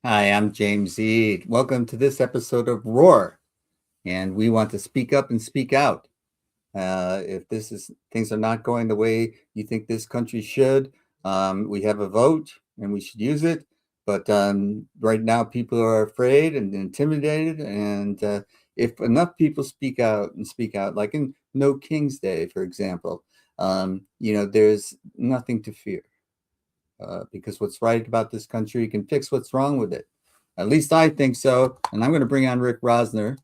Hi, I'm James E. Welcome to this episode of Roar, and we want to speak up and speak out. If things are not going the way you think this country should, we have a vote and we should use it. But right now, people are afraid and intimidated, and if enough people speak out, like in No King's Day, for example, there's nothing to fear. Because what's right about this country can fix what's wrong with it. At least I think so. And I'm going to bring on Rick Rosner.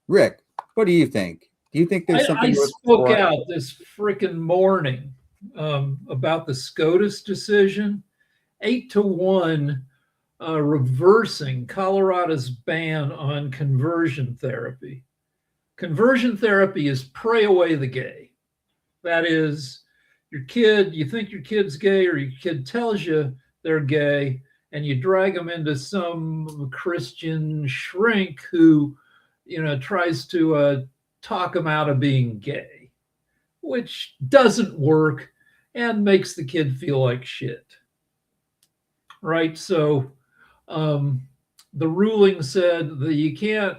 Rick, what do you think? Do you think there's I something spoke out this freaking morning about the SCOTUS decision, 8-1, reversing Colorado's ban on conversion therapy. Conversion therapy is pray away the gay. That is, you think your kid's gay, or your kid tells you they're gay, and you drag them into some Christian shrink who, tries to talk them out of being gay, which doesn't work and makes the kid feel like shit. Right? So the ruling said that you can't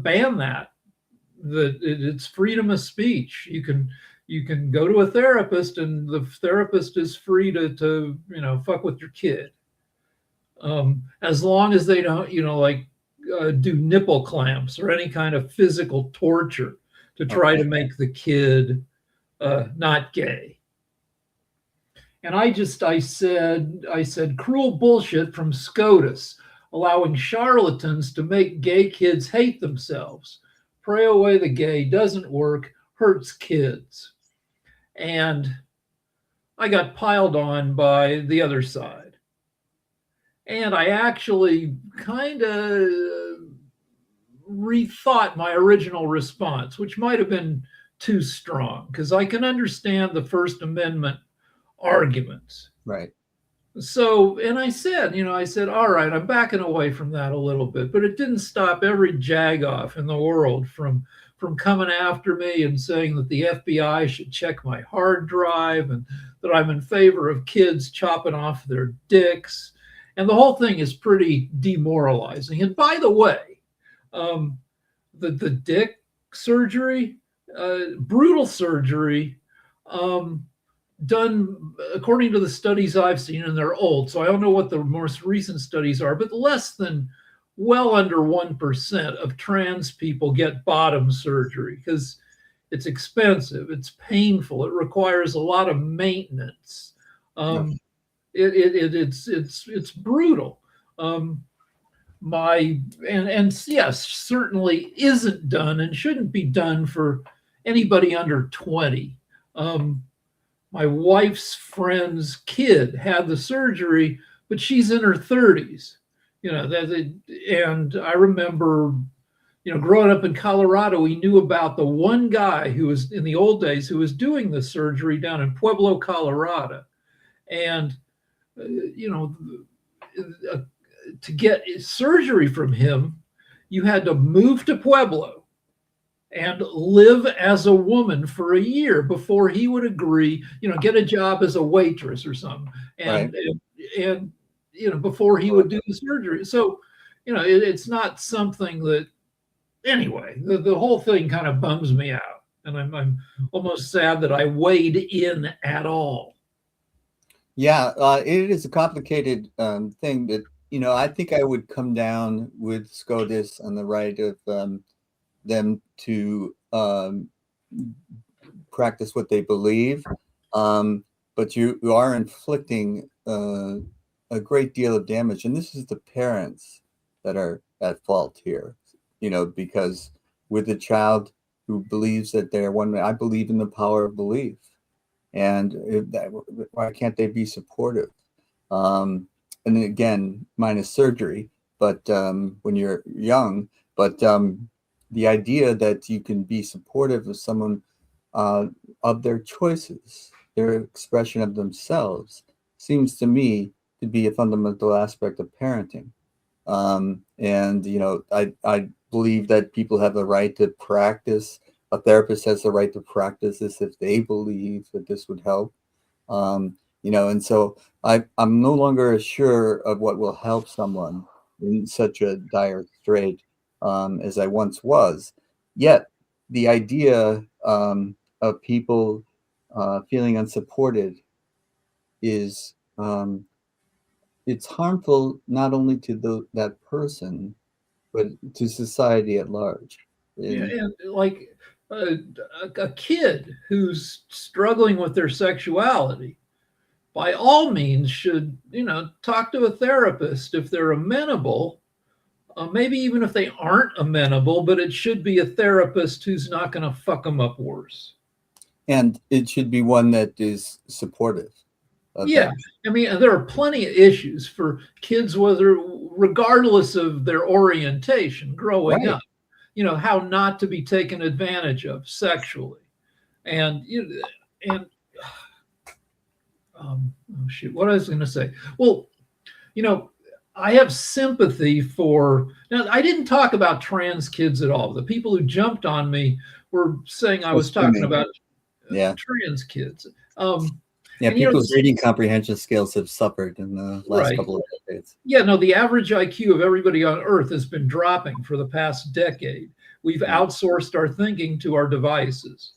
ban that. That it's freedom of speech. You can go to a therapist, and the therapist is free to fuck with your kid, as long as they don't do nipple clamps or any kind of physical torture to try to make the kid not gay. And I said cruel bullshit from SCOTUS, allowing charlatans to make gay kids hate themselves. Pray away the gay doesn't work, hurts kids. And I got piled on by the other side. And I actually kind of rethought my original response, which might have been too strong, because I can understand the First Amendment arguments. Right. So, and I said, all right, I'm backing away from that a little bit, but it didn't stop every jagoff in the world from coming after me and saying that the FBI should check my hard drive and that I'm in favor of kids chopping off their dicks. And the whole thing is pretty demoralizing. And by the way, the dick surgery, brutal surgery, done according to the studies I've seen, and they're old, so I don't know what the most recent studies are, but well under 1% of trans people get bottom surgery because it's expensive, it's painful, it requires a lot of maintenance. It's brutal. Yes, certainly isn't done and shouldn't be done for anybody under 20. My wife's friend's kid had the surgery, but she's in her 30s. And I remember, growing up in Colorado, we knew about the one guy who was in the old days who was doing the surgery down in Pueblo, Colorado. And, to get surgery from him, you had to move to Pueblo and live as a woman for a year before he would agree, get a job as a waitress or something. And before he would do the surgery. So, it's not something that, anyway, the whole thing kind of bums me out. And I'm almost sad that I weighed in at all. Yeah, it is a complicated thing that, I think I would come down with SCOTUS on the right of them to practice what they believe, but you are inflicting a great deal of damage, and this is the parents that are at fault here, because with a child who believes that they're one, I believe in the power of belief, and why can't they be supportive? And again, minus surgery, but when you're young, but the idea that you can be supportive of someone of their choices, their expression of themselves, seems to me to be a fundamental aspect of parenting. And I believe that people have the right to practice. A therapist has the right to practice this if they believe that this would help. And so I'm no longer sure of what will help someone in such a dire strait as I once was. Yet the idea of people feeling unsupported is it's harmful not only to that person but to society at large. Yeah, And and like a, a kid who's struggling with their sexuality, by all means, should talk to a therapist if they're amenable. Maybe even if they aren't amenable, but it should be a therapist who's not going to fuck them up worse. and it should be one that is supportive of Yeah, that. I mean, there are plenty of issues for kids, whether regardless of their orientation, growing Right. up. How not to be taken advantage of sexually, and and oh shoot, what I was going to say. Well, you know, I have sympathy for. Now, I didn't talk about trans kids at all. The people who jumped on me were saying I was talking Assuming. about Yeah. trans kids. Um, Yeah, and people's reading comprehension skills have suffered in the last right. couple of decades. Yeah, no, the average IQ of everybody on Earth has been dropping for the past decade. We've Yeah. outsourced our thinking to our devices.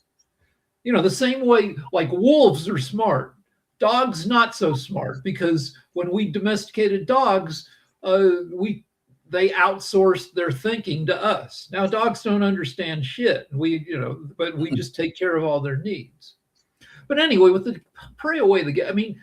The same way like wolves are smart, dogs not so smart, because when we domesticated dogs, we they outsourced their thinking to us. Now dogs don't understand shit. But we just take care of all their needs. But anyway, with the pray away the I mean,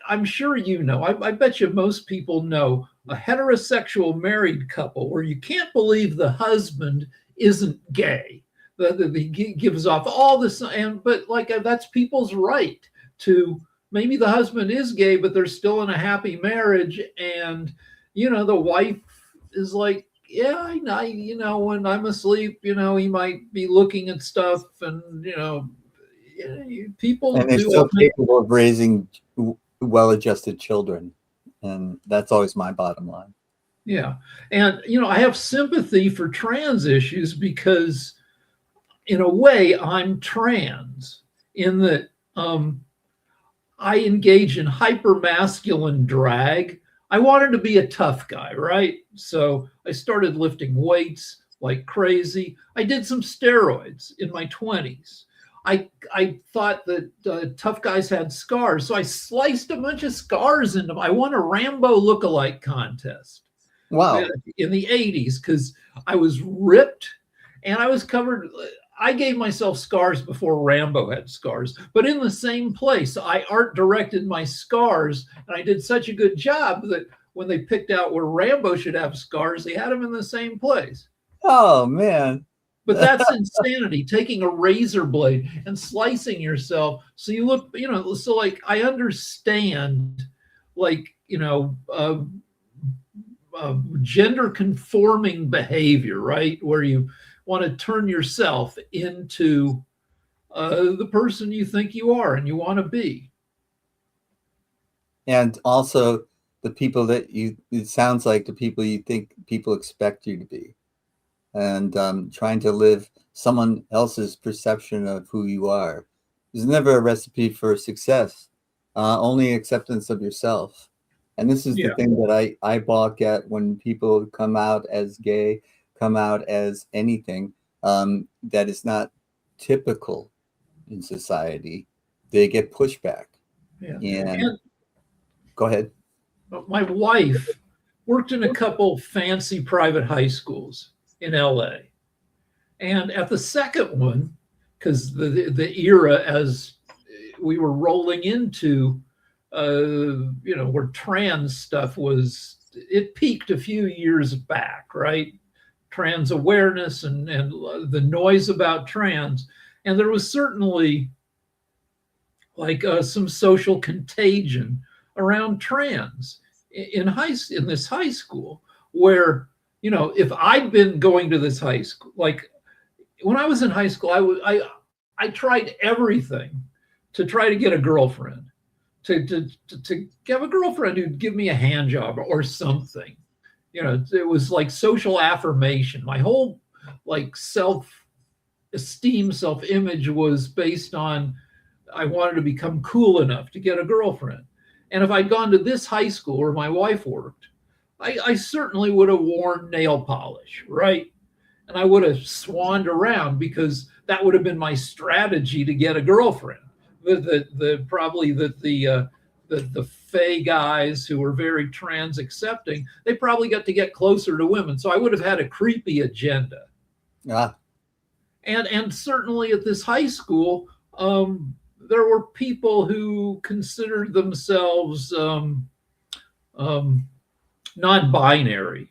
I'm sure I bet you most people know a heterosexual married couple where you can't believe the husband isn't gay. He gives off all this, but like that's people's right to. Maybe the husband is gay, but they're still in a happy marriage, and the wife is like, yeah, when I'm asleep, he might be looking at stuff, and people And they're do still all. capable of raising well-adjusted children. And that's always my bottom line. Yeah. And, I have sympathy for trans issues because, in a way, I'm trans in that I engage in hyper masculine drag. I wanted to be a tough guy, right? So I started lifting weights like crazy. I did some steroids in my 20s. I thought that tough guys had scars. So I sliced a bunch of scars into them. I won a Rambo lookalike contest Wow. in the 80s because I was ripped and I was covered. I gave myself scars before Rambo had scars, but in the same place. I art directed my scars, and I did such a good job that when they picked out where Rambo should have scars, they had them in the same place. Oh, man. But that's insanity, taking a razor blade and slicing yourself so you look, so like I understand, like, gender conforming behavior, right? Where you want to turn yourself into the person you think you are and you want to be. And also the people it sounds like the people you think people expect you to be. And trying to live someone else's perception of who you are is never a recipe for success, only acceptance of yourself. And this is the thing that I balk at when people come out as gay, come out as anything that is not typical in society. They get pushback. Yeah. And go ahead. My wife worked in a couple fancy private high schools in LA. And at the second one, because the era as we were rolling into, where trans stuff was, it peaked a few years back, right? Trans awareness and the noise about trans. And there was certainly like some social contagion around trans in this high school where if I'd been going to this high school, like when I was in high school, I tried everything to try to get a girlfriend, to have a girlfriend who'd give me a hand job or something. It was like social affirmation. My whole like self-esteem, self-image was based on I wanted to become cool enough to get a girlfriend. And if I'd gone to this high school where my wife worked, I certainly would have worn nail polish, right? And I would have swanned around because that would have been my strategy to get a girlfriend. The probably the fey guys who were very trans accepting, they probably got to get closer to women. So I would have had a creepy agenda. Ah, And certainly at this high school, there were people who considered themselves um, non-binary,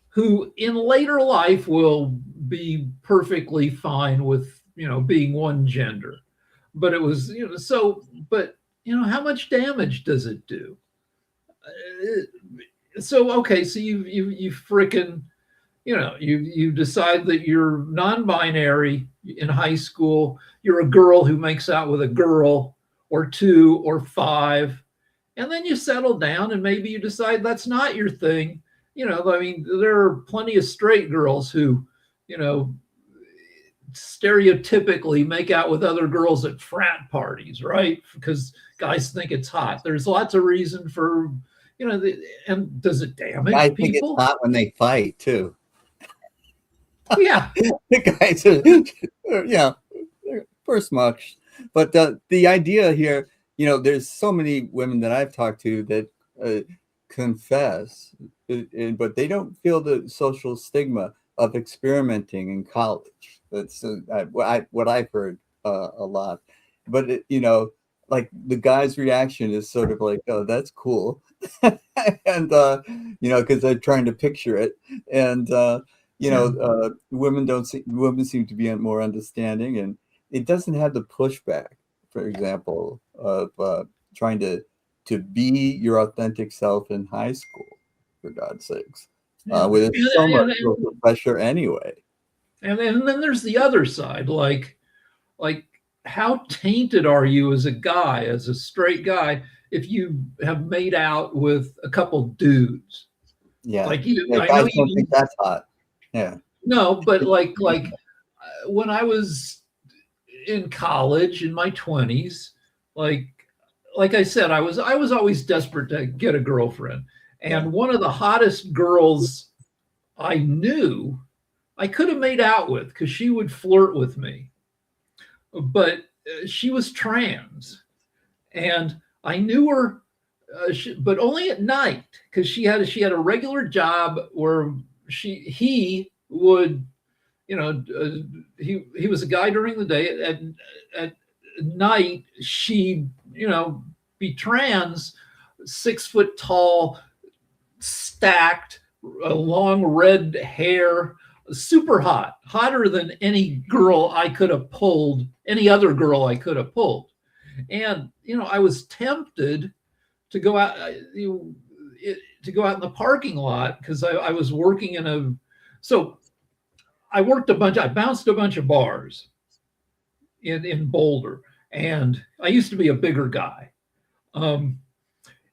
who in later life will be perfectly fine with being one gender. But it was so. But how much damage does it do? So okay, so you frickin' you decide that you're non-binary in high school. You're a girl who makes out with a girl or two or five, and then you settle down and maybe you decide that's not your thing. I mean, there are plenty of straight girls who, you know, stereotypically make out with other girls at frat parties, right? Because guys think it's hot. There's lots of reason for, and does it I damage think it's people? hot when they fight too. Yeah. The guys, yeah, first much. But the idea here, there's so many women that I've talked to that confess, but they don't feel the social stigma of experimenting in college. That's what I've heard a lot. But like the guy's reaction is sort of like, "Oh, that's cool," and because they're trying to picture it, and women seem to be more understanding, and it doesn't have the pushback, for example, of trying to be your authentic self in high school, for God's sakes, Yeah. with so much And, social pressure anyway. and then there's the other side, like how tainted are you as a guy, as a straight guy, if you have made out with a couple dudes? Yeah, Like you, yeah, I know guys don't you think that's hot. Yeah, no, but like when I was in college in my 20s, like like I said, I was always desperate to get a girlfriend. yeah. And one of the hottest girls I knew I could have made out with because she would flirt with me, but she was trans, and I knew her, but only at night because she had a regular job where he would he was a guy during the day. At night she'd be trans, 6 foot tall, stacked, long red hair, super hot, hotter than any girl I could have pulled, any other girl I could have pulled. And I was tempted to go out, to go out in the parking lot because I was working in a so I bounced a bunch of bars in Boulder, and I used to be a bigger guy. Um,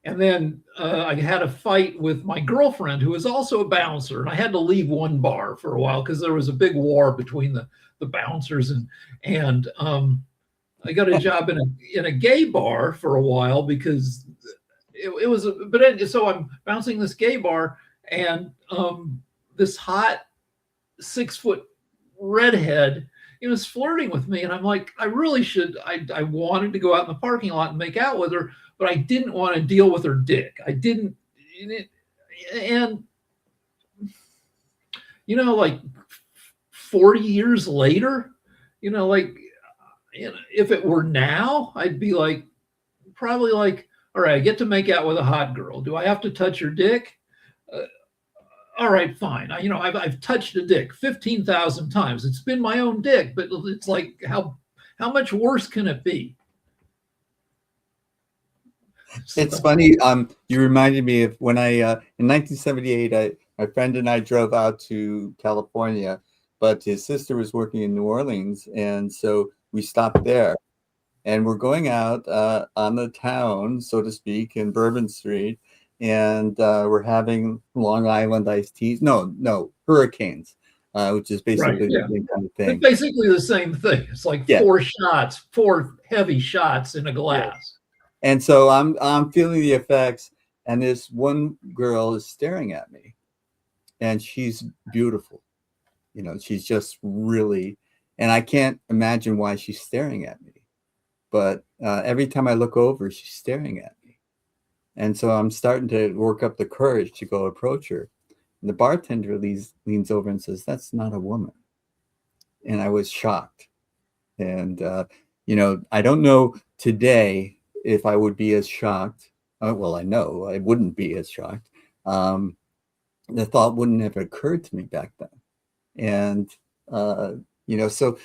and then I had a fight with my girlfriend, who was also a bouncer, and I had to leave one bar for a while because there was a big war between the bouncers, and I got a job in a gay bar for a while because it was. So I'm bouncing this gay bar, and this hot 6 foot redhead, was flirting with me, and I'm like, I really should. I wanted to go out in the parking lot and make out with her, but I didn't want to deal with her dick. I didn't, and like 40 years later, like if it were now, I'd be like, probably like, all right, I get to make out with a hot girl. Do I have to touch her dick? Uh, all right, fine. I've touched a dick 15,000 times. It's been my own dick, but it's like how much worse can it be? It's So, funny. You reminded me of when I in 1978, my friend and I drove out to California, but his sister was working in New Orleans, and so we stopped there. And we're going out on the town, so to speak, in Bourbon Street, and we're having Long Island iced teas. No, hurricanes. which is Right. basically the Yeah. same kind of It's thing. basically the same thing. It's like Yeah. four heavy shots in a Yeah. glass. And so I'm feeling the effects, and this one girl is staring at me, and she's beautiful. She's just really, and I can't imagine why she's staring at me. But every time I look over, she's staring at me. And so I'm starting to work up the courage to go approach her. And the bartender leans over and says, "That's not a woman." And I was shocked. And, I don't know today if I would be as shocked. Well, I know I wouldn't be as shocked. Um, the thought wouldn't have occurred to me back then. And, uh, so,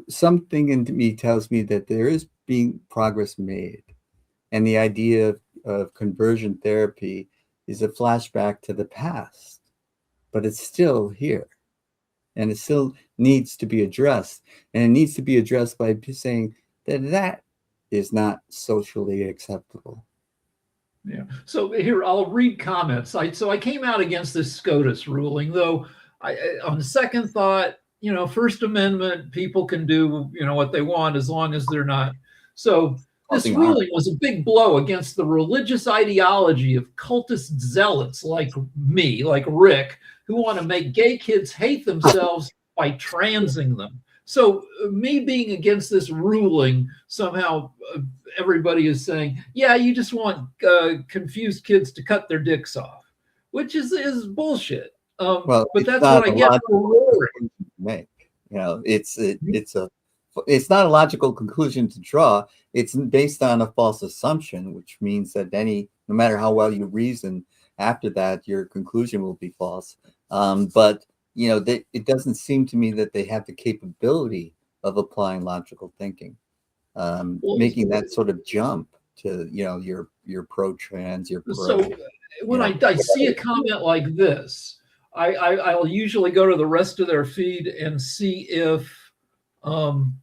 something in me tells me that there is being progress made. And the idea of conversion therapy is a flashback to the past, but it's still here, and it still needs to be addressed. And it needs to be addressed by saying that is not socially acceptable. Yeah. So here, I'll read comments. So I came out against this SCOTUS ruling, though. On second thought, First Amendment, people can do what they want as long as they're not. So this Causing harm. ruling was a big blow against the religious ideology of cultist zealots like me, like Rick, who want to make gay kids hate themselves by transing them. So me being against this ruling somehow everybody is saying, yeah, you just want confused kids to cut their dicks off, which is bullshit. Well, But it's that's not what I a get for logical roaring. conclusion to make. It's not a logical conclusion to draw. It's based on a false assumption, which means that no matter how well you reason after that, your conclusion will be false. But it doesn't seem to me that they have the capability of applying logical thinking, Well, making that sort of jump to you're pro-trans, you're pro, so when I see a comment like this, I'll usually go to the rest of their feed and see if um,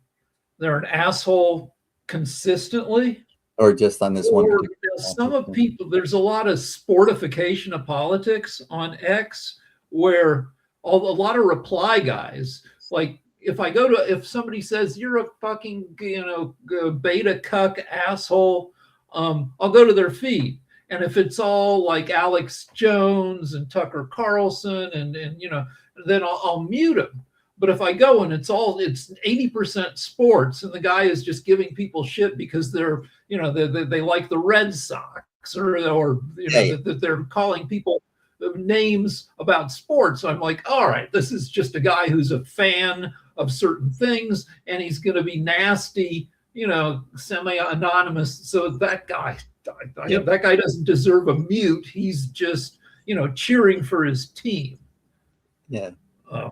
they're an asshole consistently. or just on this one Or particular some topic. of people, there's a lot of sportification of politics on X where a lot of reply guys, like if somebody says you're a fucking, beta cuck asshole, I'll go to their feed. And if it's all like Alex Jones and Tucker Carlson and then I'll mute them. But if I go and it's 80% sports and the guy is just giving people shit because they like the Red Sox or that they're calling people names about sports. I'm like, all right, this is just a guy who's a fan of certain things and he's going to be nasty, semi-anonymous. So that guy doesn't deserve a mute. He's just, cheering for his team. Yeah. Uh,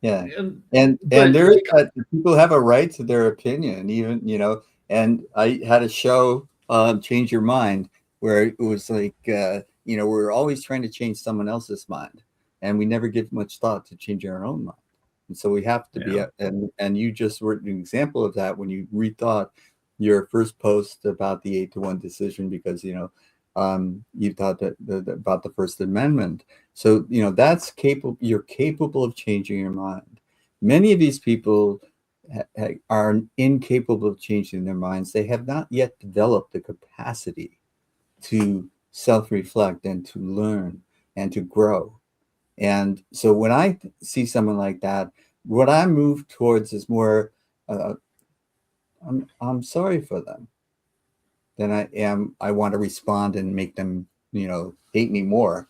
Yeah. and There is that people have a right to their opinion, even, and I had a show, Change Your Mind, where it was like, we're always trying to change someone else's mind, and we never give much thought to changing our own mind. And so we have to be, and you just were an example of that when you rethought your first post about the 8-1 decision, because, you thought that about the First Amendment. So, that's capable. You're capable of changing your mind. Many of these people are incapable of changing their minds. They have not yet developed the capacity to self-reflect and to learn and to grow. And so when I see someone like that, what I move towards is more, I'm sorry for them than I want to respond and make them, hate me more,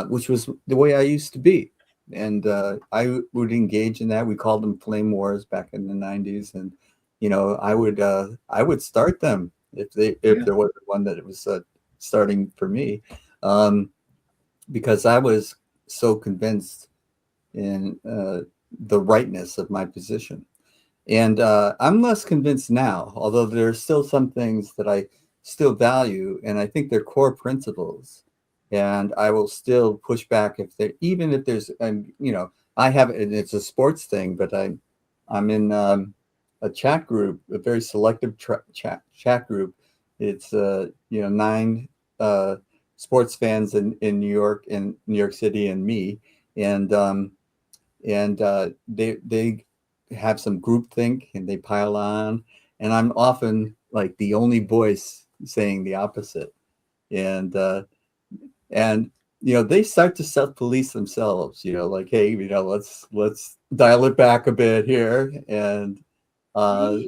which was the way I used to be. And I would engage in that. We called them flame wars back in the 90s. And, I would start them if there was one that it was starting for me, because I was so convinced in the rightness of my position. And I'm less convinced now, although there are still some things that I still value, and I think they're core principles. And I will still push back even if there's, I have, and it's a sports thing, but I'm in a chat group, a very selective chat group. It's 9 sports fans in New York City, and me, and and they have some group think and they pile on, and I'm often like the only voice saying the opposite, and and they start to self police themselves. Like, hey, let's dial it back a bit here, and so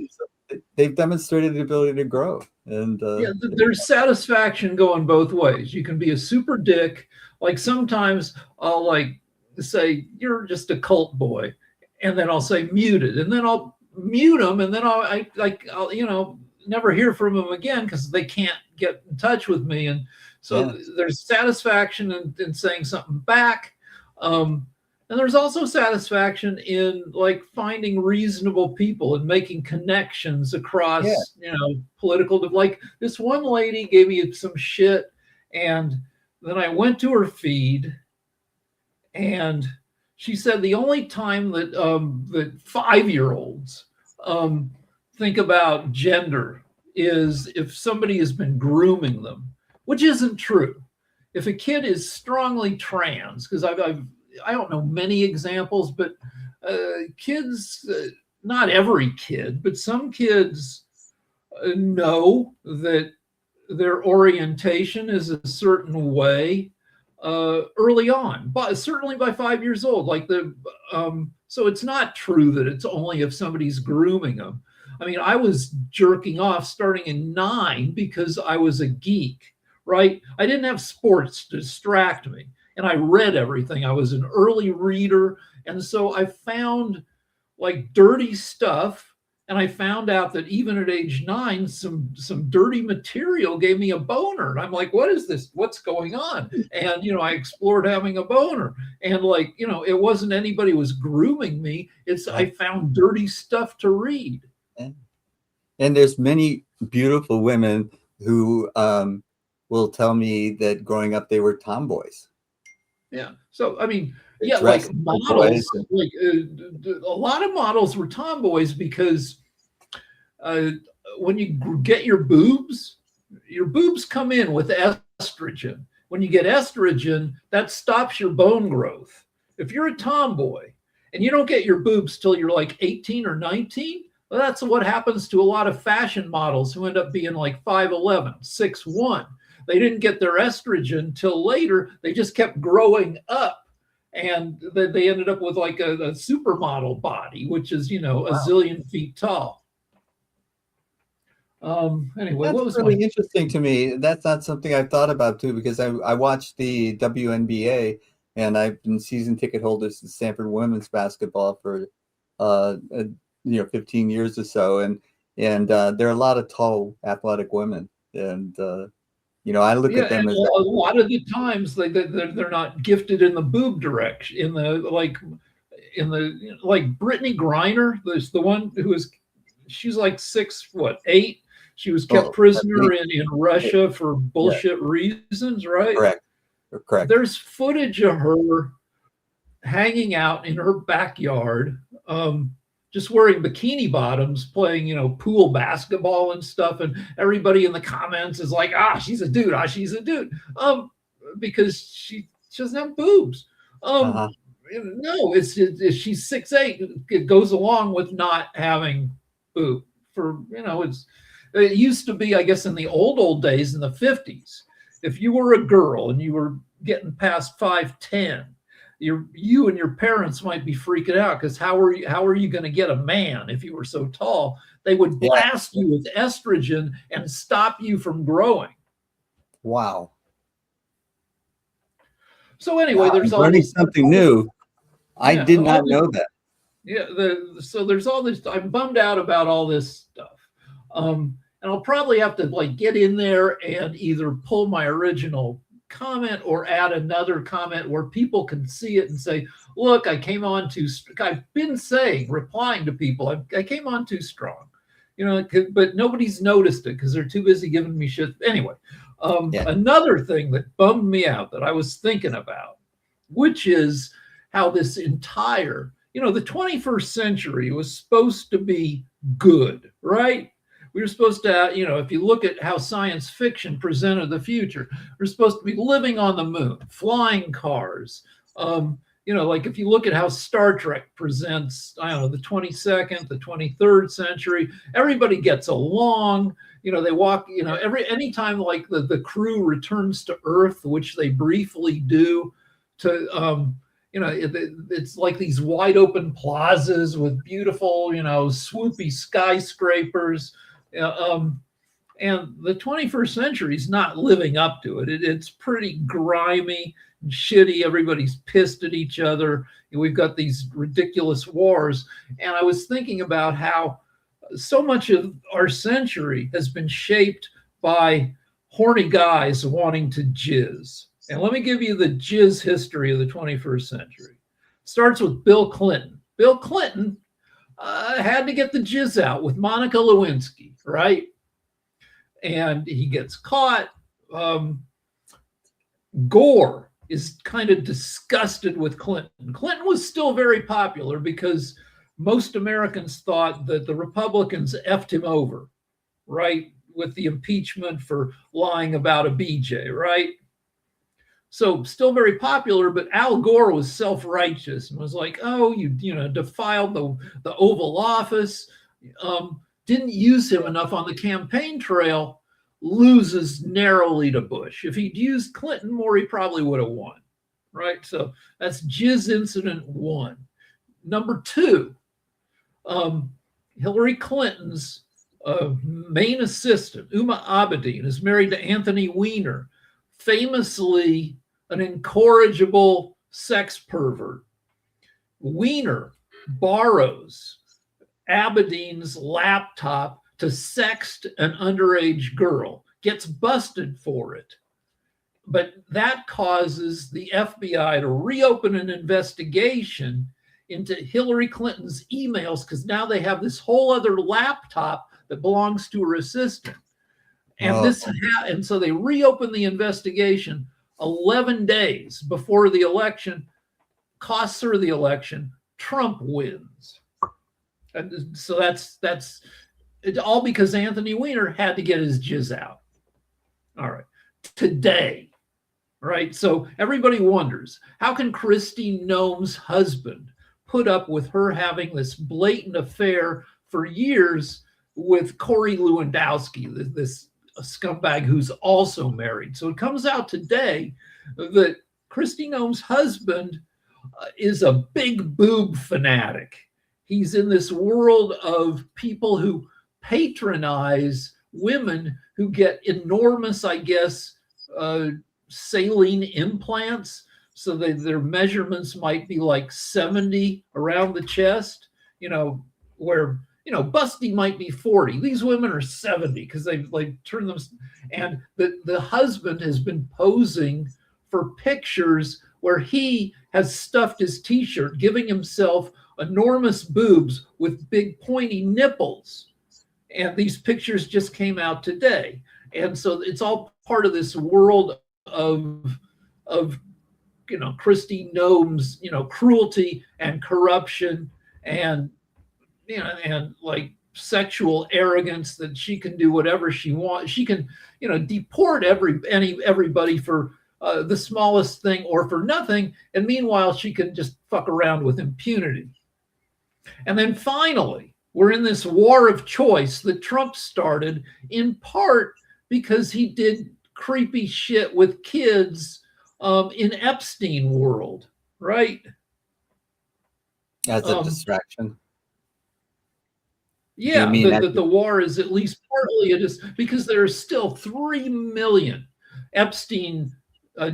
they've demonstrated the ability to grow, and Yeah, there's satisfaction going both ways. You can be a super dick. Like sometimes I'll like say you're just a cult boy, and then I'll say muted, and then I'll mute them, and then I'll never hear from them again because they can't get in touch with me. And so yeah, there's satisfaction in saying something back. Um, and there's also satisfaction in like finding reasonable people and making connections yeah, across, political. Like this one lady gave me some shit, and then I went to her feed, and she said the only time that 5-year-olds um, think about gender is if somebody has been grooming them, which isn't true. If a kid is strongly trans, because I don't know many examples, but kids, not every kid, but some kids know that their orientation is a certain way early on, but certainly by 5 years old. So it's not true that it's only if somebody's grooming them. I mean, I was jerking off starting in 9 because I was a geek, right? I didn't have sports to distract me, and I read everything. I was an early reader, and so I found like dirty stuff, and I found out that even at age 9 some dirty material gave me a boner, and I'm like, what is this, what's going on? And I explored having a boner, and like, it wasn't anybody was grooming me, it's yeah, I found dirty stuff to read. yeah. And there's many beautiful women who will tell me that growing up they were tomboys. Yeah, so I mean, They yeah, like dressed like boys. models, like a lot of models were tomboys because uh, when you get your boobs come in with estrogen. When you get estrogen, that stops your bone growth. If you're a tomboy and you don't get your boobs till you're like 18 or 19, well, that's what happens to a lot of fashion models who end up being like 5'11, 6'1. They didn't get their estrogen till later. They just kept growing up, and they ended up with like a supermodel body, which is, a Wow. zillion feet tall. Anyway, That's what was my really interesting to me. That's not something I've thought about too, because I watched the WNBA, and I've been season ticket holders to Stanford women's basketball for 15 years or so, and there are a lot of tall athletic women, and I look yeah, at and them as a lot of the times they're not gifted in the boob direction, like Brittany Griner, the one who was, she's like 6'8". She was kept oh, prisoner in Russia for yeah, bullshit reasons, right? correct, correct. There's footage of her hanging out in her backyard, just wearing bikini bottoms, playing, pool basketball and stuff. And everybody in the comments is like, she's a dude, she's a dude. Because she doesn't have boobs. Um, Uh-huh. no, she's 6'8". It goes along with not having boob it used to be, I guess, in the old days in the 50s, if you were a girl and you were getting past 5'10", you and your parents might be freaking out because how are you going to get a man if you were so tall? They would Yeah. blast you with estrogen and stop you from growing. Wow. So anyway, Wow. there's I'm all learning this. something new. I Yeah, did all not this, know that. yeah. So there's all this. I'm bummed out about all this stuff. And I'll probably have to like get in there and either pull my original comment or add another comment where people can see it and say, look, I came on too, I've been replying to people, I came on too strong, but nobody's noticed it because they're too busy giving me shit. Anyway, Yeah. another thing that bummed me out that I was thinking about, which is how this entire, the 21st century was supposed to be good, right? We were supposed to, if you look at how science fiction presented the future, we're supposed to be living on the moon, flying cars, like if you look at how Star Trek presents, I don't know, the 22nd, the 23rd century, everybody gets along. They walk, anytime like the crew returns to Earth, which they briefly do, to it's like these wide open plazas with beautiful, swoopy skyscrapers. And the 21st century is not living up to it. It's pretty grimy and shitty. Everybody's pissed at each other. We've got these ridiculous wars. And I was thinking about how so much of our century has been shaped by horny guys wanting to jizz. And let me give you the jizz history of the 21st century. Starts with Bill Clinton. Bill Clinton had to get the jizz out with Monica Lewinsky, right? And he gets caught. Gore is kind of disgusted with Clinton. Clinton was still very popular because most Americans thought that the Republicans effed him over, right? With the impeachment for lying about a BJ, right? So still very popular, but Al Gore was self-righteous and was like, oh, you defiled the Oval Office. Didn't use him enough on the campaign trail, loses narrowly to Bush. If he'd used Clinton more, he probably would have won, right? So that's jizz incident 1. Number 2, Hillary Clinton's main assistant, Uma Abedin, is married to Anthony Weiner, famously an incorrigible sex pervert. Weiner borrows Abedin's laptop to sext an underage girl, gets busted for it. But that causes the FBI to reopen an investigation into Hillary Clinton's emails because now they have this whole other laptop that belongs to her assistant. And and so they reopen the investigation 11 days before the election, costs her the election. Trump wins. And so that's it's all because Anthony Weiner had to get his jizz out. All right. Today, right? So everybody wonders, how can Kristi Noem's husband put up with her having this blatant affair for years with Corey Lewandowski, this scumbag who's also married? So it comes out today that Kristi Noem's husband is a big boob fanatic. He's in this world of people who patronize women who get enormous, I guess, saline implants. So their measurements might be like 70 around the chest, where, Busty might be 40. These women are 70 because they've like turned them. And the husband has been posing for pictures where he has stuffed his t-shirt, giving himself enormous boobs with big pointy nipples. And these pictures just came out today. And so it's all part of this world of Kristi Noem's, cruelty and corruption and, and like sexual arrogance that she can do whatever she wants. She can, deport everybody for the smallest thing or for nothing. And meanwhile, she can just fuck around with impunity. And then finally, we're in this war of choice that Trump started in part because he did creepy shit with kids in Epstein world, right? As a distraction. Yeah, the war is at least partly it is because there are still 3 million Epstein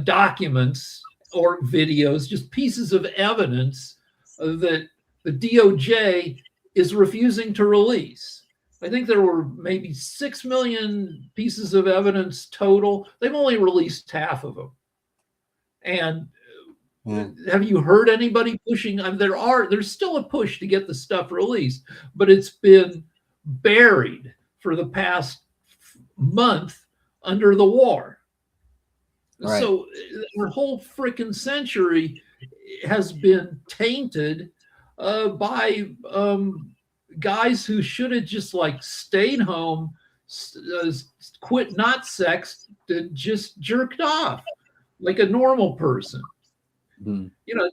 documents or videos, just pieces of evidence that the DOJ is refusing to release. I think there were maybe 6 million pieces of evidence total. They've only released half of them. And have you heard anybody pushing? There's still a push to get the stuff released, but it's been buried for the past month under the war. Right. So our whole freaking century has been tainted by guys who should have just like stayed home, quit not sex, just jerked off like a normal person. Mhm.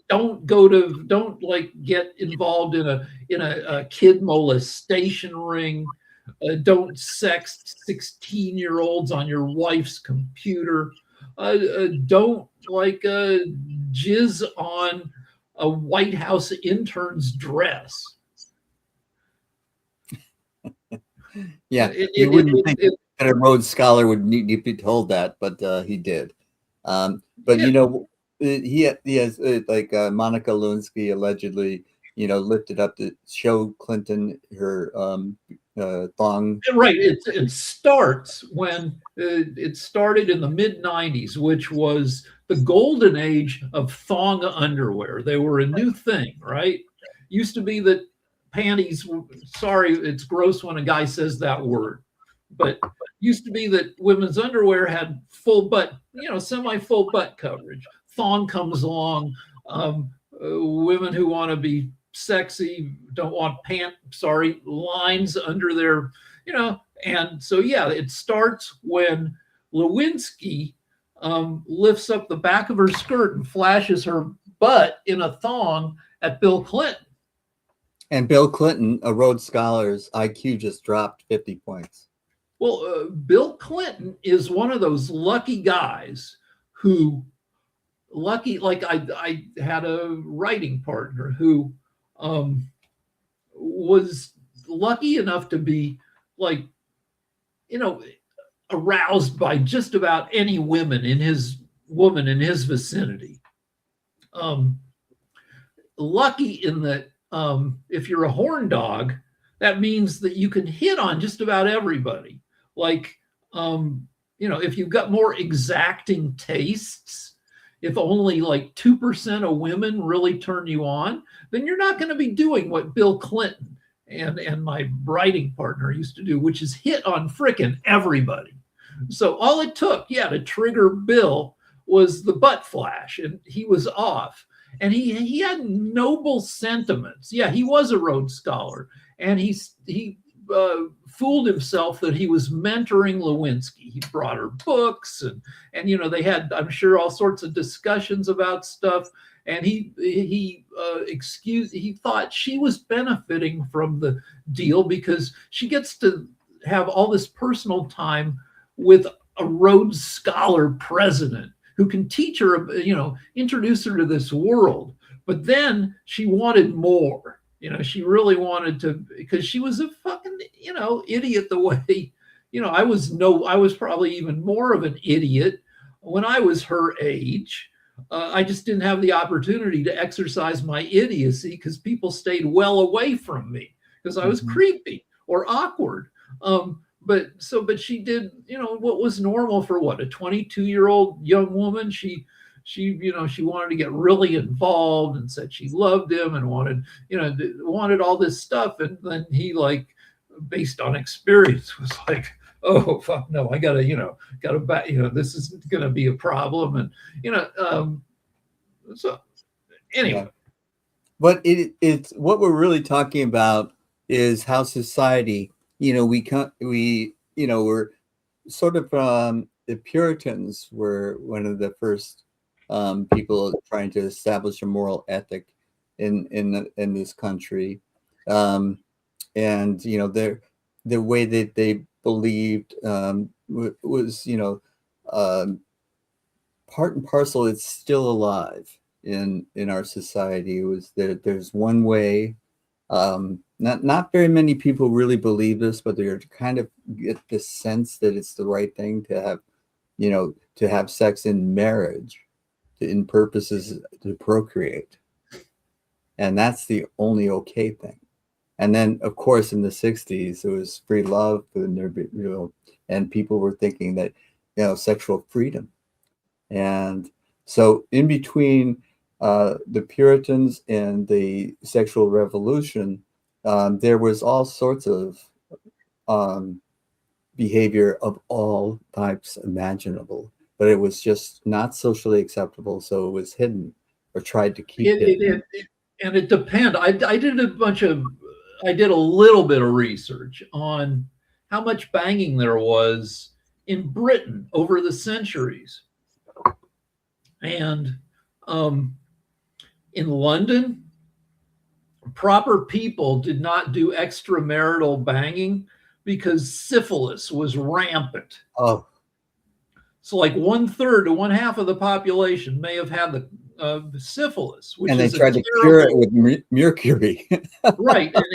Don't like get involved in a kid molestation ring. Don't sext 16-year-olds on your wife's computer. Don't like jizz on a White House intern's dress. Yeah, It, you it, it, wouldn't it, think it, that a Rhodes Scholar would need to be told that, but he did. But it, he has like Monica Lewinsky allegedly, lifted up to show Clinton her thong. right. It starts when it started in the mid 90s, which was the golden age of thong underwear. They were a new thing, right? Used to be that panties, sorry, it's gross when a guy says that word, but used to be that women's underwear had full butt, semi full butt coverage. Thong comes along. Women who want to be sexy don't want lines under their, and so yeah, it starts when Lewinsky lifts up the back of her skirt and flashes her butt in a thong at Bill Clinton. And Bill Clinton, a Rhodes Scholar's IQ just dropped 50 points. Well, Bill Clinton is one of those lucky guys who, like I had a writing partner who was lucky enough to be like, you know, aroused by just about any woman in his vicinity. Um, Lucky in that if you're a horn dog, that means that you can hit on just about everybody. Like, if you've got more exacting tastes, if only like 2% of women really turn you on, then you're not going to be doing what Bill Clinton and my writing partner used to do, which is hit on frickin' everybody. So all it took, to trigger Bill was the butt flash, and he was off. And he had noble sentiments. Yeah, he was a Rhodes Scholar, and he fooled himself that he was mentoring Lewinsky. He brought her books, and they had, I'm sure, all sorts of discussions about stuff. And he thought she was benefiting from the deal because she gets to have all this personal time with a Rhodes Scholar president who can teach her, introduce her to this world. But then she wanted more. She really wanted to, because she was a fucking, idiot the way, I was probably even more of an idiot when I was her age. I just didn't have the opportunity to exercise my idiocy because people stayed well away from me because I was creepy or awkward. But she did, what was normal for a 22-year-old young woman. She wanted to get really involved and said she loved him and wanted all this stuff. And then he, like, based on experience, was like, oh fuck no, I gotta back, this is gonna be a problem. And so anyway. Yeah. But it's what we're really talking about is how society, we're sort of the Puritans were one of the first people trying to establish a moral ethic in this country, and the way that they believed was part and parcel. It's still alive in our society. It was that there's one way. Not very many people really believe this, but they're kind of get this sense that it's the right thing to have sex in marriage, in purposes to procreate, and that's the only okay thing. And then, of course, in the '60s, it was free love, and people were thinking that sexual freedom. And so, in between the Puritans and the sexual revolution, there was all sorts of um, behavior of all types imaginable, but it was just not socially acceptable. So it was hidden or tried to keep hidden. And it depends. I did a little bit of research on how much banging there was in Britain over the centuries. And In London, proper people did not do extramarital banging because syphilis was rampant. Oh, So, like one third to one half of the population may have had the syphilis, which and they is a tried to cure it terrible. with mercury. Right. And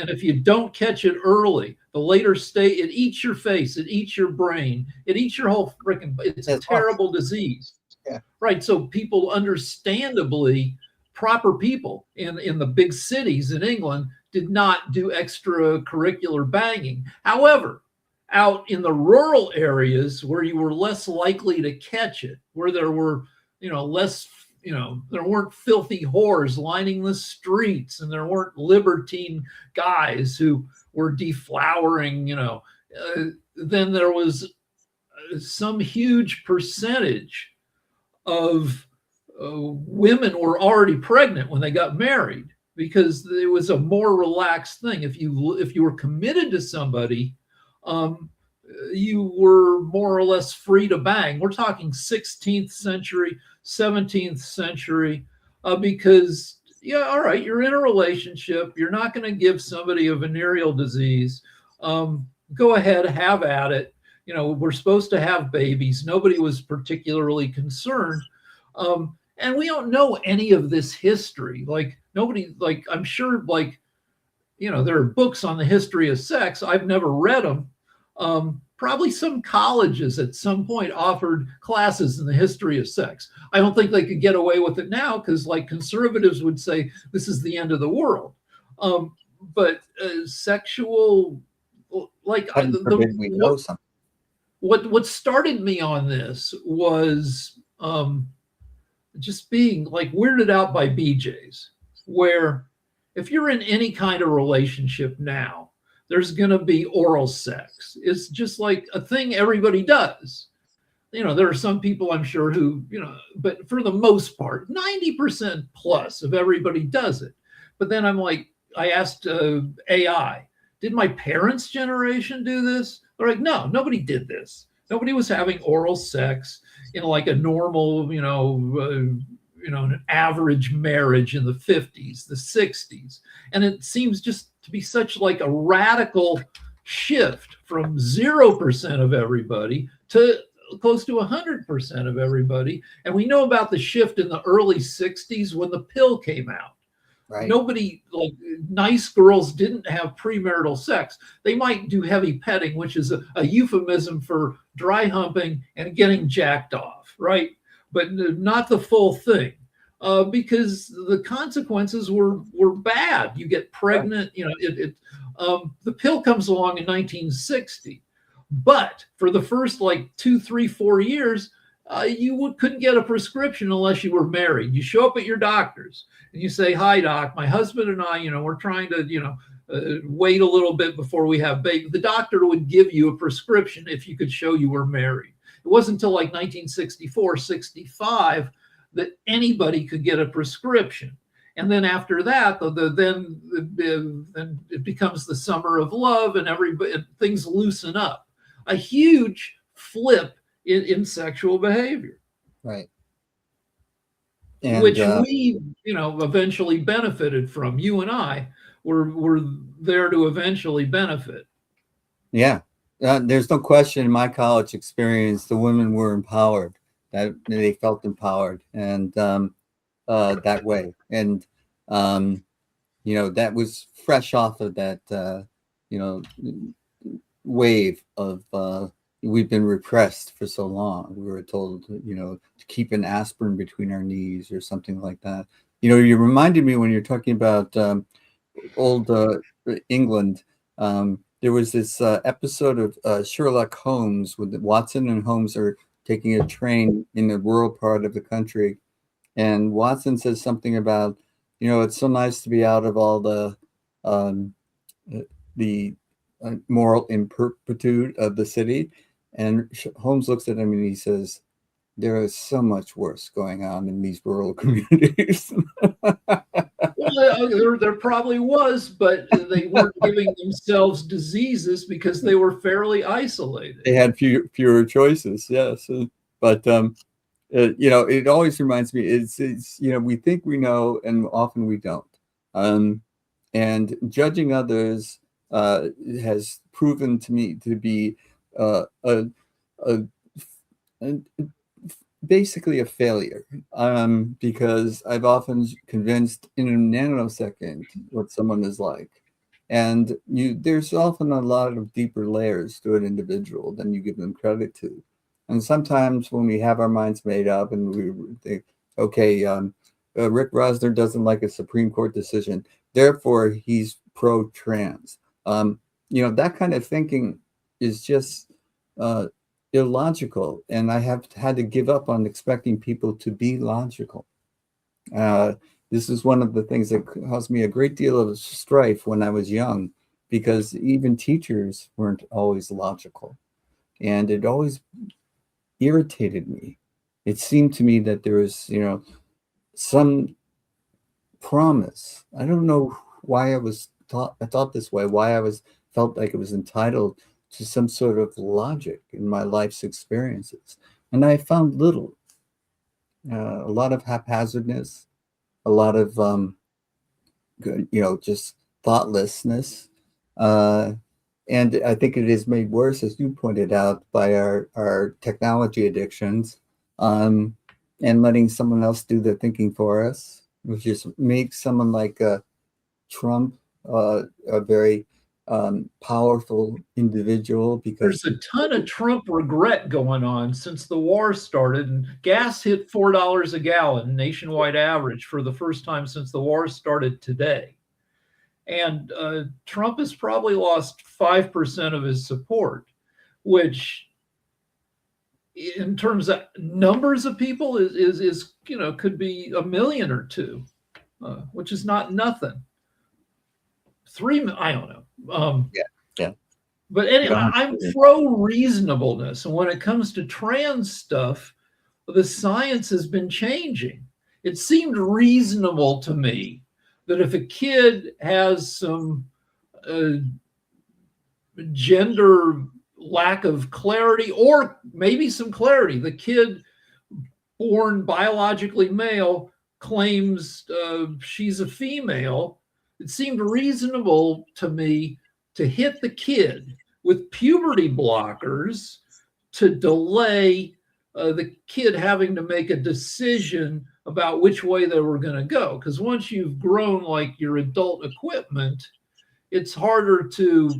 if you don't catch it early, the later state, it eats your face, it eats your brain, it eats your whole freaking, it's a That's awesome. terrible disease. Yeah. Right. So people, understandably, proper people in the big cities in England did not do extracurricular banging. However, out in the rural areas where you were less likely to catch it, where there were, less, there weren't filthy whores lining the streets, and there weren't libertine guys who were deflowering, then there was some huge percentage of women were already pregnant when they got married because it was a more relaxed thing. If you were committed to somebody, um, you were more or less free to bang. We're talking 16th century, 17th century, because yeah, all right, you're in a relationship. You're not going to give somebody a venereal disease. Go ahead, have at it. We're supposed to have babies. Nobody was particularly concerned. And we don't know any of this history. Like nobody, like I'm sure, like, there are books on the history of sex. I've never read them. Probably some colleges at some point offered classes in the history of sex. I don't think they could get away with it now because, like, conservatives would say this is the end of the world. But sexual, like, Heaven forbid we know something. What started me on this was just being like weirded out by BJs, where if you're in any kind of relationship now, there's going to be oral sex. It's just like a thing everybody does. There are some people I'm sure who, but for the most part, 90% plus of everybody does it. But then I asked AI, did my parents' generation do this? They're like, no, nobody did this. Nobody was having oral sex in like a normal, an average marriage in the 50s, the 60s. And it seems just to be such like a radical shift from 0% of everybody to close to 100% of everybody. And we know about the shift in the early 60s when the pill came out. Right. Nobody, like, nice girls didn't have premarital sex. They might do heavy petting, which is a euphemism for dry humping and getting jacked off, right? But not the full thing, because the consequences were bad. You get pregnant, the pill comes along in 1960, but for the first like 2, 3, 4 years, you couldn't get a prescription unless you were married. You show up at your doctor's and you say, "Hi, doc, my husband and I, we're trying to, wait a little bit before we have baby." The doctor would give you a prescription if you could show you were married. It wasn't until like 1964, 65 that anybody could get a prescription. And then after that, then it becomes the summer of love, and things loosen up. A huge flip in sexual behavior, Right. And, which we, eventually benefited from. You and I were there to eventually benefit. yeah, there's no question in my college experience, the women were empowered. That they felt empowered, and that way. And that was fresh off of that, wave of we've been repressed for so long. We were told, to keep an aspirin between our knees or something like that. You reminded me when you're talking about old England. There was this episode of Sherlock Holmes with Watson and Holmes are taking a train in the rural part of the country. And Watson says something about, it's so nice to be out of all the moral impertitude of the city. And Holmes looks at him and he says, there is so much worse going on in these rural communities. Well, there probably was, but they weren't giving themselves diseases because they were fairly isolated. They had fewer choices, yes. But it always reminds me. It's we think we know, and often we don't. Um, and judging others has proven to me to be uh, a, a, a basically a failure, because I've often convinced in a nanosecond what someone is like. And there's often a lot of deeper layers to an individual than you give them credit to. And sometimes when we have our minds made up and we think, okay, Rick Rosner doesn't like a Supreme Court decision, therefore he's pro-trans. That kind of thinking is just uh, illogical, and I have had to give up on expecting people to be logical. Uh, this is one of the things that caused me a great deal of strife when I was young, because even teachers weren't always logical, and it always irritated me. It seemed to me that there was, some promise. I don't know why I thought this way, why I was felt like it was entitled to some sort of logic in my life's experiences. And I found little, a lot of haphazardness, a lot of, just thoughtlessness. Uh, and I think it is made worse, as you pointed out, by our technology addictions, um, and letting someone else do the thinking for us, which just makes someone like Trump a very powerful individual, because There's a ton of Trump regret going on since the war started, and gas hit $4 a gallon nationwide average for the first time since the war started today. And Trump has probably lost 5% of his support, which, in terms of numbers of people, is could be a million or two, which is not nothing. I don't know. yeah, yeah. But anyway, No, I'm pro reasonableness. And when it comes to trans stuff, the science has been changing. It seemed reasonable to me that if a kid has some uh, gender lack of clarity, or maybe some clarity, the kid born biologically male claims she's a female, it seemed reasonable to me to hit the kid with puberty blockers to delay the kid having to make a decision about which way they were going to go. Because once you've grown like your adult equipment, it's harder to,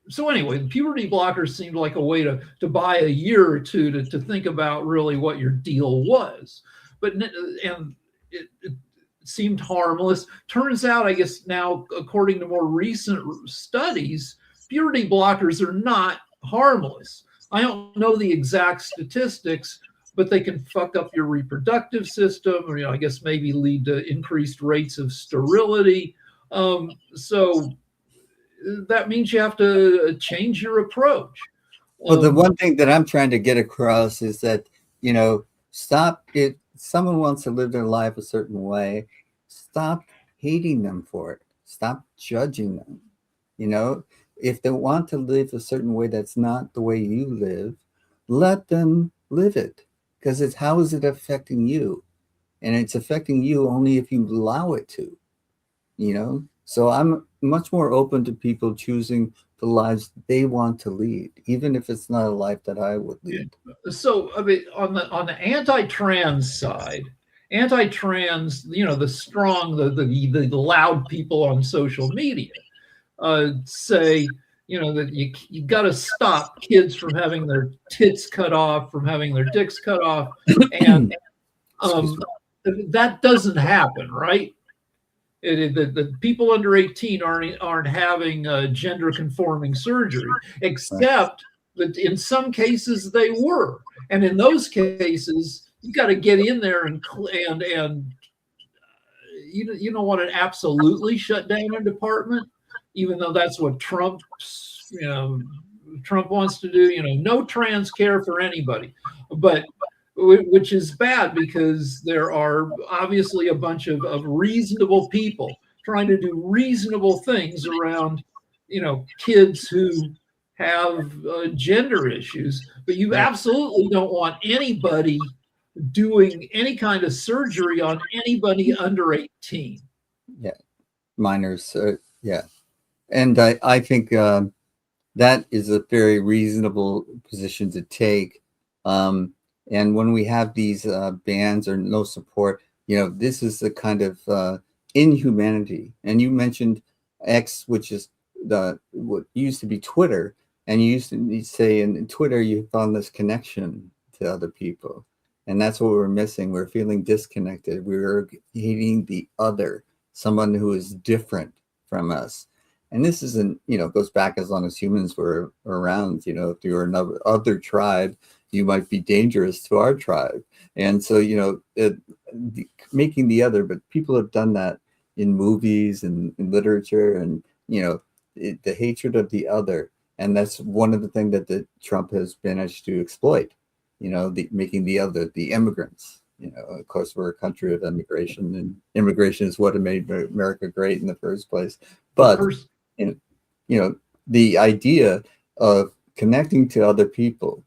so anyway, the puberty blockers seemed like a way to buy a year or two to think about really what your deal was. And it seemed harmless. Turns out, I guess now, according to more recent studies, puberty blockers are not harmless. I don't know the exact statistics, but they can fuck up your reproductive system, or I guess maybe lead to increased rates of sterility. So that means you have to change your approach. well, the one thing that I'm trying to get across is that, stop it. Someone wants to live their life a certain way. Stop hating them for it. Stop judging them. If they want to live a certain way that's not the way you live, let them live it. Because it's how is it affecting you? And it's affecting you only if you allow it to. So I'm much more open to people choosing the lives they want to lead, even if it's not a life that I would lead. So I mean, on the anti-trans side, anti-trans, the strong, the loud people on social media say, that you got to stop kids from having their tits cut off, from having their dicks cut off, and that doesn't happen, right? The people under 18 aren't having gender conforming surgery, except that in some cases they were, and in those cases you got to get in there and you don't want to absolutely shut down a department, even though that's what Trump wants to do. No trans care for anybody, but which is bad because there are obviously a bunch of reasonable people trying to do reasonable things around, kids who have gender issues, but you absolutely don't want anybody doing any kind of surgery on anybody under 18. Yeah, minors. Yeah, and I think that is a very reasonable position to take. Um, and when we have these bans or no support, this is the kind of inhumanity. And you mentioned X, which is what used to be Twitter, and you used to say in Twitter you found this connection to other people, and that's what we're missing. We're feeling disconnected. We're hating the other, someone who is different from us. And this isn't, goes back as long as humans were around. If you were another other tribe, you might be dangerous to our tribe. And so, making the other, but people have done that in movies and in literature, and the hatred of the other. And that's one of the things that Trump has managed to exploit. Making the other, the immigrants. Of course, we're a country of immigration, and immigration is what made America great in the first place. But the idea of connecting to other people,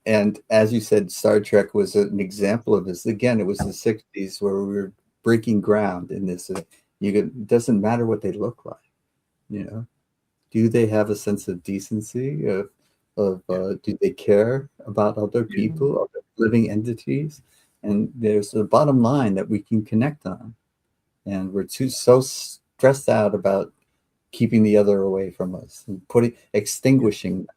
and as you said, Star Trek was an example of this. Again, it was the 60s where we were breaking ground in this. It doesn't matter what they look like. Do they have a sense of decency? Do they care about other people, other living entities? And there's a bottom line that we can connect on, and we're so stressed out about keeping the other away from us and extinguishing them.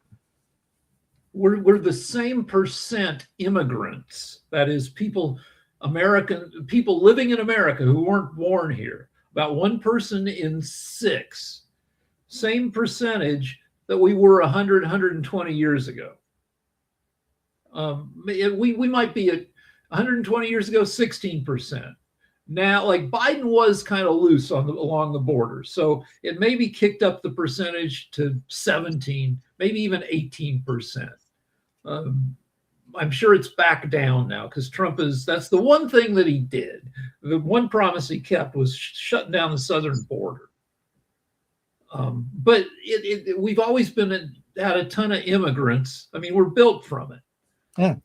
We're the same percent immigrants, that is people living in America who weren't born here, about 1 person in 6, same percentage that we were 120 years ago. We might be at 120 years ago 16%. Now, like, Biden was kind of loose along the border, so it maybe kicked up the percentage to 17, maybe even 18%. I'm sure it's back down now because that's the one thing that he did. The one promise he kept was shutting down the southern border. But we've always had a ton of immigrants. I mean, we're built from it. Yeah.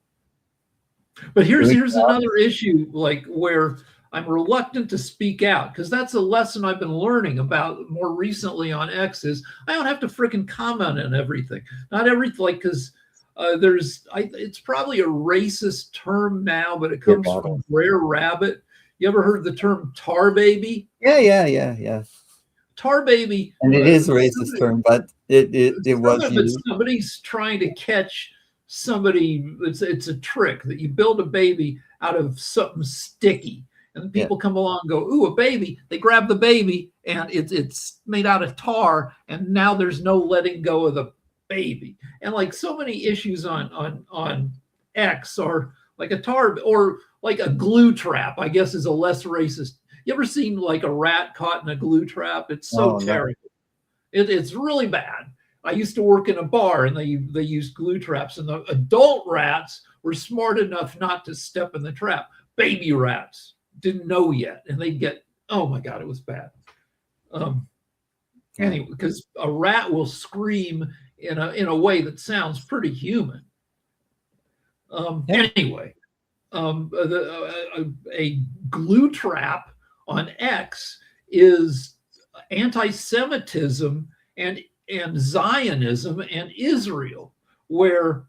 But here's another issue, like, where I'm reluctant to speak out, because that's a lesson I've been learning about more recently on X. Is I don't have to freaking comment on everything. Not everything, like, because it's probably a racist term now, but it comes from Brer Rabbit. You ever heard the term tar baby? Yeah. Tar baby. And it is a racist term, but it was used. Somebody's trying to catch somebody. It's a trick that you build a baby out of something sticky, and people come along and go, ooh, a baby. They grab the baby, and it's made out of tar, and now there's no letting go of the baby. And like so many issues on X are like a tar, or like a glue trap, I guess, is a less racist. You ever seen like a rat caught in a glue trap? It's so terrible. No. It's really bad. I used to work in a bar, and they used glue traps, and the adult rats were smart enough not to step in the trap. Baby rats didn't know yet, and they'd get, oh my God, it was bad. Anyway, because a rat will scream in a way that sounds pretty human. Anyway, a glue trap on X is anti-Semitism and Zionism and Israel, when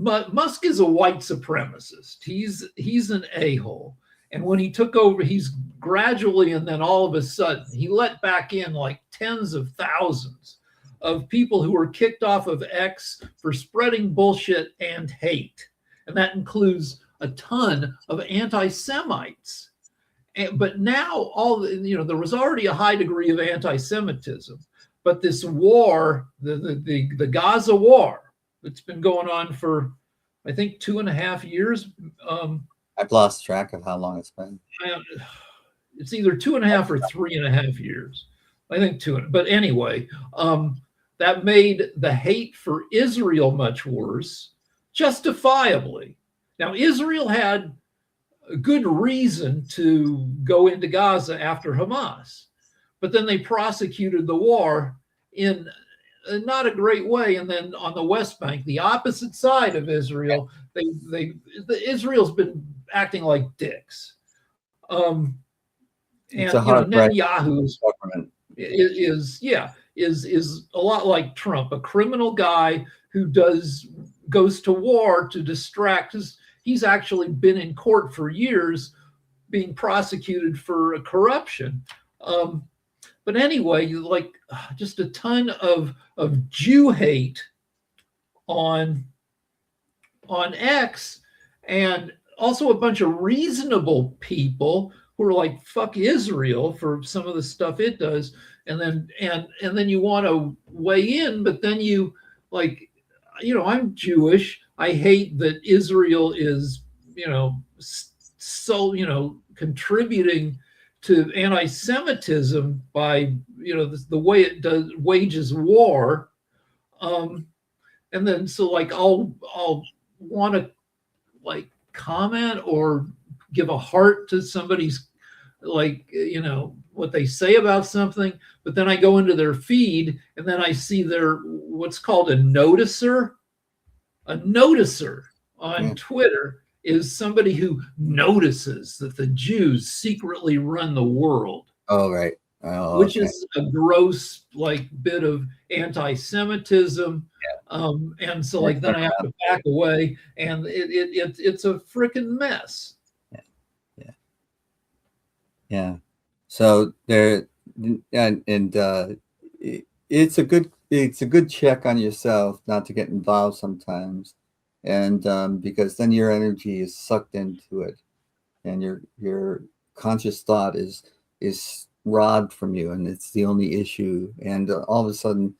Musk is a white supremacist. He's an a-hole. And when he took over, he's gradually, and then all of a sudden, he let back in like tens of thousands of people who were kicked off of X for spreading bullshit and hate. And that includes a ton of anti-Semites. But now there was already a high degree of anti-Semitism. But this war, the Gaza war, that's been going on for, I think, 2.5 years. I've lost track of how long it's been. It's either 2.5 or 3.5 years. I think 2. But anyway, that made the hate for Israel much worse, justifiably. Now, Israel had a good reason to go into Gaza after Hamas, but then they prosecuted the war in not a great way. And then on the West Bank, the opposite side of Israel, Israel's been acting like dicks. It's And a hard right Netanyahu government. is a lot like Trump, a criminal guy who goes to war to distract. He's actually been in court for years, being prosecuted for corruption. But anyway, like just a ton of Jew hate on X, and also a bunch of reasonable people who are like, fuck Israel for some of the stuff it does. And then you want to weigh in, but then you like, I'm Jewish. I hate that Israel is, so, contributing to anti-Semitism by, the way it does wages war. And then, so like, I'll want to like comment or give a heart to somebody's, like, what they say about something, but then I go into their feed and then I see their what's called a noticer. A noticer on Twitter is somebody who notices that the Jews secretly run the world. Oh, right. Which is a gross like bit of anti-Semitism. And so like then I have to back away, and it's a freaking mess. Yeah. So there, and it's a good check on yourself not to get involved sometimes, and because then your energy is sucked into it, and your conscious thought is robbed from you, and it's the only issue. And all of a sudden,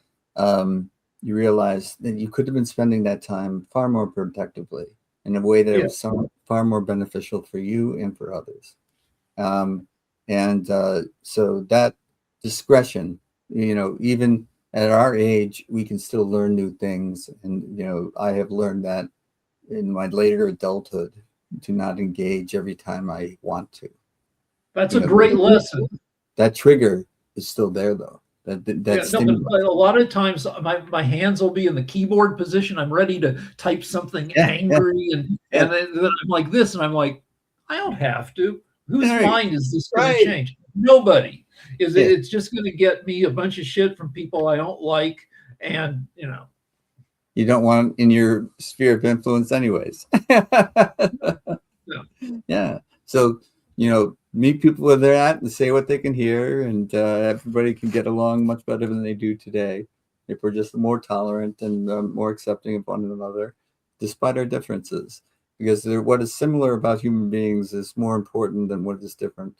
you realize that you could have been spending that time far more productively in a way that was far more beneficial for you and for others. So that discretion, even at our age, we can still learn new things. And, I have learned that in my later adulthood to not engage every time I want to. That's a great lesson. That trigger is still there, though. But a lot of times my hands will be in the keyboard position. I'm ready to type something angry, and then I'm like this, and I'm like, I don't have to. Whose mind is this going to change? Nobody. It's just going to get me a bunch of shit from people I don't like, and you don't want in your sphere of influence, anyways. Yeah. So meet people where they're at and say what they can hear, and everybody can get along much better than they do today if we're just more tolerant and more accepting of one another, despite our differences. Because what is similar about human beings is more important than what is different.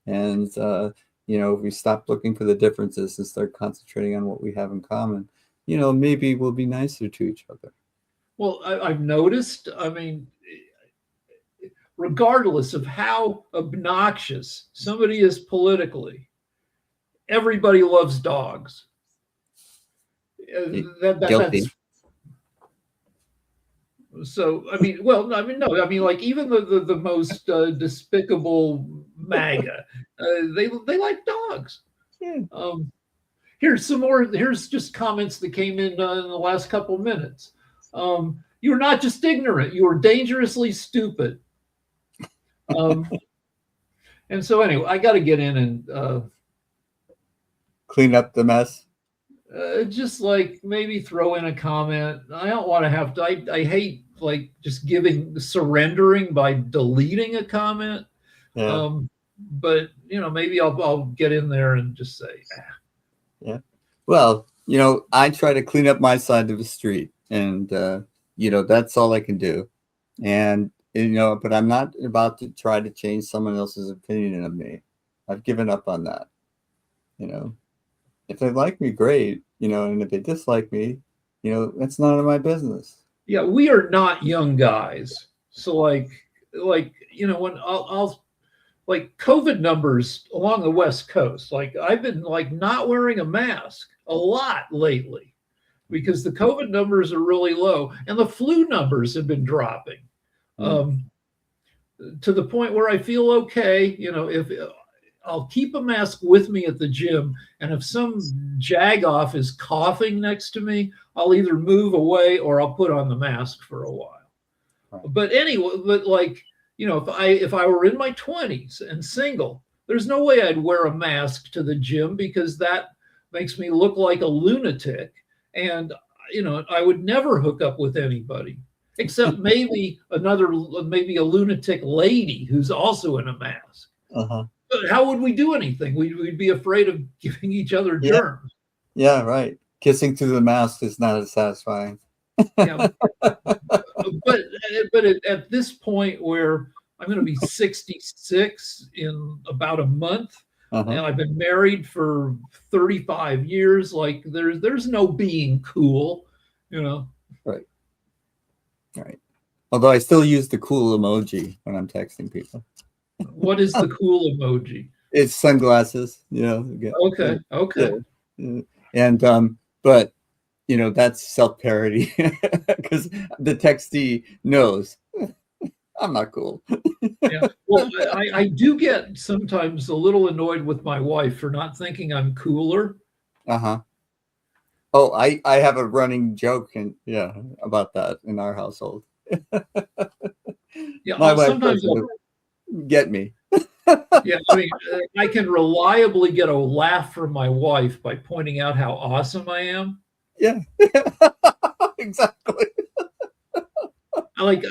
And, if we stop looking for the differences and start concentrating on what we have in common, maybe we'll be nicer to each other. Well, I've noticed, regardless of how obnoxious somebody is politically, everybody loves dogs. Guilty. So, like even the most despicable MAGA, they like dogs. Yeah. Here's some more. Here's just comments that came in the last couple of minutes. You're not just ignorant. You are dangerously stupid. And so anyway, I got to get in and clean up the mess. Just like maybe throw in a comment. I don't want to have to. I hate like just surrendering by deleting a comment. Yeah. But maybe I'll get in there and just say, Yeah. Well, I try to clean up my side of the street, and that's all I can do. And but I'm not about to try to change someone else's opinion of me. I've given up on that. If they like me, great. And if they dislike me, it's none of my business. Yeah, we are not young guys. So like when I'll like COVID numbers along the West Coast, like I've been like not wearing a mask a lot lately because the COVID numbers are really low and the flu numbers have been dropping to the point where I feel okay. If I'll keep a mask with me at the gym, and if some jagoff is coughing next to me, I'll either move away or I'll put on the mask for a while. Right. But anyway, but like, if I were in my 20s and single, there's no way I'd wear a mask to the gym because that makes me look like a lunatic. And I would never hook up with anybody except maybe a lunatic lady who's also in a mask. Uh-huh. But how would we do anything? We'd be afraid of giving each other Yeah. germs. Yeah, right. Kissing through the mask is not as satisfying. Yeah, but at this point where I'm going to be 66 in about a month, and Uh-huh. I've been married for 35 years, like there's no being cool, you know. Right. Right. Although I still use the cool emoji when I'm texting people. What is the cool emoji? It's sunglasses, Okay, okay. yeah. And but that's self-parody because the textee knows I'm not cool. Yeah. Well, I do get sometimes a little annoyed with my wife for not thinking I'm cooler. Uh-huh. Oh, I have a running joke about that in our household. Yeah, My wife sometimes doesn't get me. yeah, I mean, I can reliably get a laugh from my wife by pointing out how awesome I am. Yeah. Exactly. Like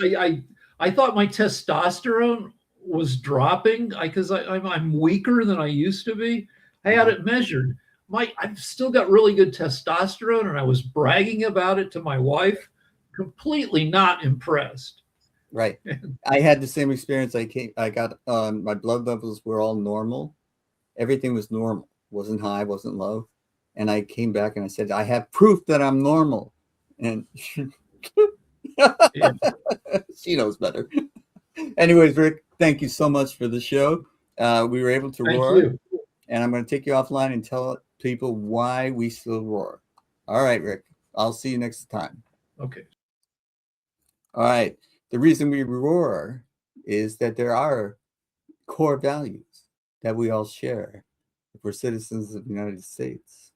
I thought my testosterone was dropping because I'm weaker than I used to be. I had it measured. I've still got really good testosterone, and I was bragging about it to my wife. Completely not impressed. Right. I had the same experience. I got my blood levels were all normal. Everything was normal. Wasn't high, wasn't low. And I came back and I said, I have proof that I'm normal. And Yeah. she knows better. Anyways, Rick, thank you so much for the show. We were able to Thank roar, you. and I'm going to take you offline and tell people why we still roar. All right, Rick. I'll see you next time. Okay. All right. The reason we roar is that there are core values that we all share if we're citizens of the United States.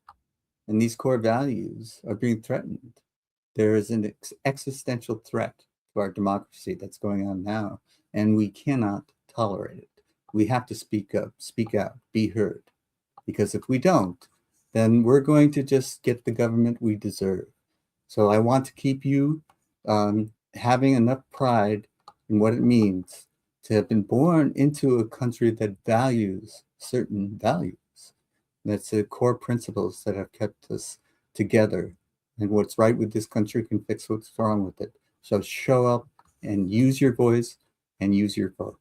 And these core values are being threatened. There is an existential threat to our democracy that's going on now, and we cannot tolerate it. We have to speak up, speak out, be heard. Because if we don't, then we're going to just get the government we deserve. So I want to keep you having enough pride in what it means to have been born into a country that values certain values. That's the core principles that have kept us together. And what's right with this country can fix what's wrong with it. So show up and use your voice and use your vote.